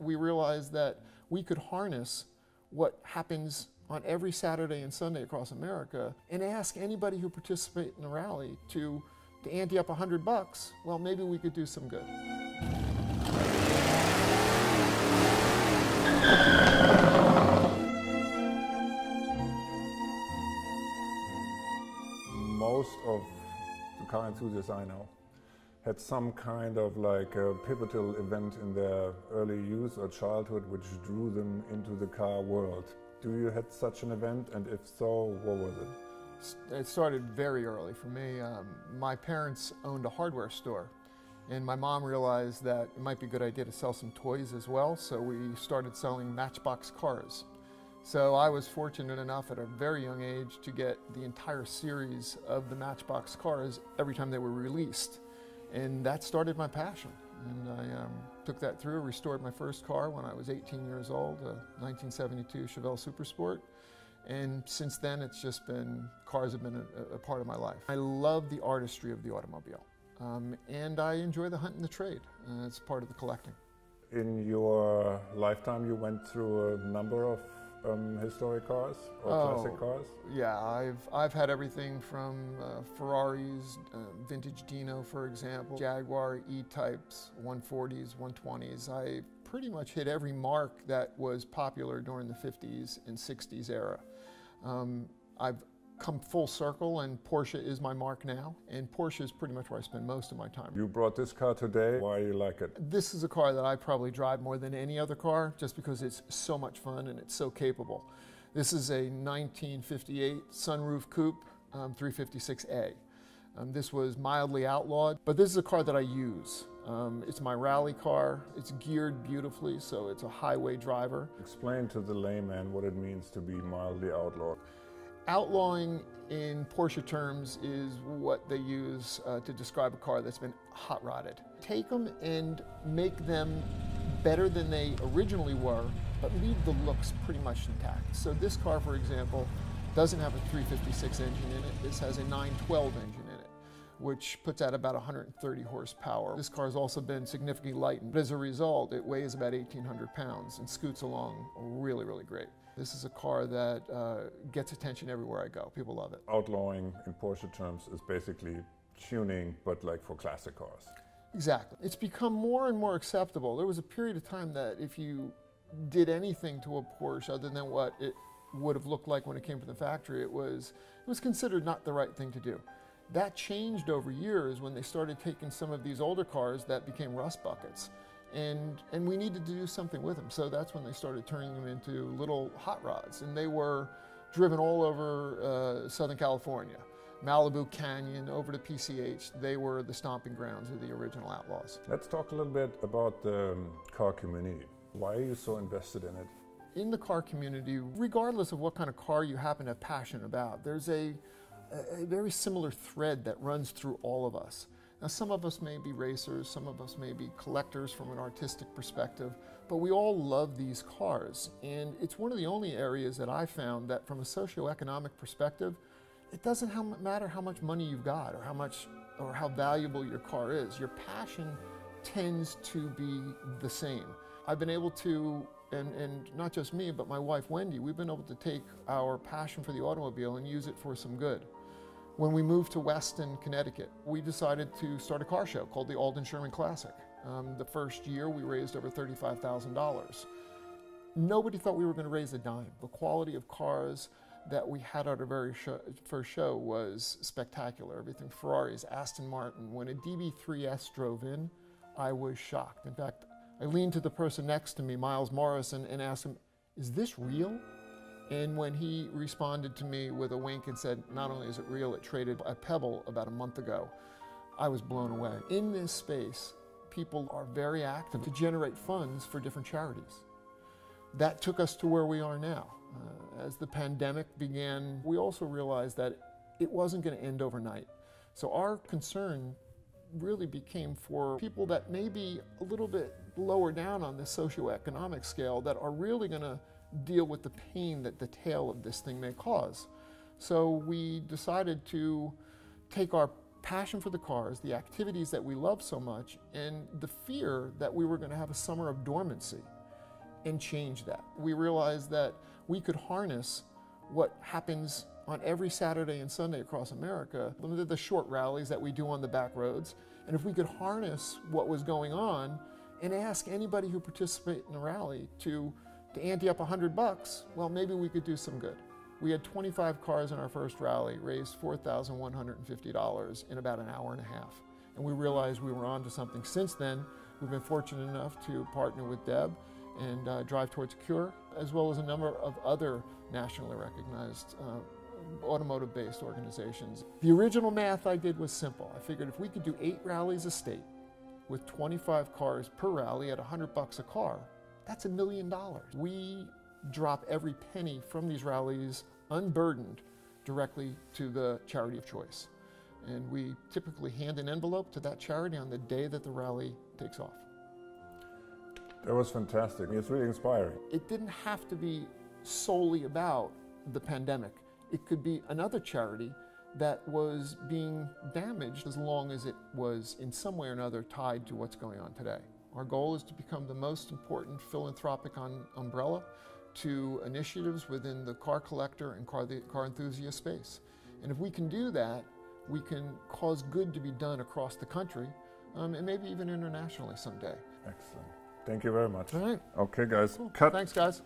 we realized that we could harness what happens on every Saturday and Sunday across America and ask anybody who participates in the rally to ante up $100. Well, maybe we could do some good. Most of the car enthusiasts I know had some kind of like a pivotal event in their early youth or childhood which drew them into the car world. Do you had such an event, and if so, what was it? It started very early for me. My parents owned a hardware store, and my mom realized that it might be a good idea to sell some toys as well, so we started selling Matchbox cars. So I was fortunate enough at a very young age to get the entire series of the Matchbox cars every time they were released. And that started my passion. And I took that through, restored my first car when I was 18 years old, a 1972 Chevelle Super Sport. And since then, it's just been, cars have been a part of my life. I love the artistry of the automobile. And I enjoy the hunt and the trade. It's part of the collecting. In your lifetime, you went through a number of historic cars or classic cars? Yeah, I've had everything from Ferraris, vintage Dino, for example, Jaguar E-types, 140s, 120s. I pretty much hit every mark that was popular during the 50s and 60s era. I've come full circle, and Porsche is my mark now, and Porsche is pretty much where I spend most of my time. You brought this car today. Why do you like it? This is a car that I probably drive more than any other car, just because it's so much fun and it's so capable. This is a 1958 sunroof coupe 356A. This was mildly outlawed, but this is a car that I use. It's my rally car. It's geared beautifully, so it's a highway driver. Explain to the layman what it means to be mildly outlawed. Outlawing in Porsche terms is what they use to describe a car that's been hot rodded. Take them and make them better than they originally were, but leave the looks pretty much intact. So this car, for example, doesn't have a 356 engine in it. This has a 912 engine in it, which puts out about 130 horsepower. This car has also been significantly lightened, but as a result, it weighs about 1,800 pounds and scoots along really, really great. This is a car that gets attention everywhere I go. People love it. Outlawing in Porsche terms is basically tuning, but like for classic cars. Exactly. It's become more and more acceptable. There was a period of time that if you did anything to a Porsche other than what it would have looked like when it came from the factory, it was considered not the right thing to do. That changed over years when they started taking some of these older cars that became rust buckets. And we needed to do something with them. So that's when they started turning them into little hot rods. And they were driven all over Southern California. Malibu Canyon, over to PCH. They were the stomping grounds of the original outlaws. Let's talk a little bit about the car community. Why are you so invested in it? In the car community, regardless of what kind of car you happen to have passion about, there's a very similar thread that runs through all of us. Now, some of us may be racers, some of us may be collectors from an artistic perspective, but we all love these cars. And it's one of the only areas that I found that from a socioeconomic perspective, it doesn't matter how much money you've got or how valuable your car is. Your passion tends to be the same. I've been able to, and not just me, but my wife Wendy, we've been able to take our passion for the automobile and use it for some good. When we moved to Weston, Connecticut, we decided to start a car show called the Alden Sherman Classic. The first year we raised over $35,000. Nobody thought we were going to raise a dime. The quality of cars that we had at our very first show was spectacular. Everything Ferraris, Aston Martin. When a DB3S drove in, I was shocked. In fact, I leaned to the person next to me, Miles Morrison, and asked him, "Is this real?" And when he responded to me with a wink and said, "Not only is it real, it traded a Pebble about a month ago," I was blown away. In this space, people are very active to generate funds for different charities. That took us to where we are now. As the pandemic began, we also realized that it wasn't going to end overnight. So our concern really became for people that may be a little bit lower down on the socioeconomic scale that are really going to deal with the pain that the tail of this thing may cause. So we decided to take our passion for the cars, the activities that we love so much, and the fear that we were going to have a summer of dormancy. and change that. We realized that we could harness what happens on every Saturday and Sunday across America, the short rallies that we do on the back roads, and if we could harness what was going on and ask anybody who participated in the rally to ante up $100, well, maybe we could do some good. We had 25 cars in our first rally, raised $4,150 in about an hour and a half. And we realized we were onto something. Since then, we've been fortunate enough to partner with Deb and Drive Towards a Cure, as well as a number of other nationally recognized automotive-based organizations. The original math I did was simple. I figured if we could do 8 rallies a state with 25 cars per rally at $100 a car, that's $1 million. We drop every penny from these rallies unburdened directly to the charity of choice. And we typically hand an envelope to that charity on the day that the rally takes off. That was fantastic. It's really inspiring. It didn't have to be solely about the pandemic. It could be another charity that was being damaged as long as it was in some way or another tied to what's going on today. Our goal is to become the most important philanthropic umbrella to initiatives within the car collector and car enthusiast space. And if we can do that, we can cause good to be done across the country and maybe even internationally someday. Excellent. Thank you very much. All right. Okay, guys. Cool. Cut. Thanks, guys.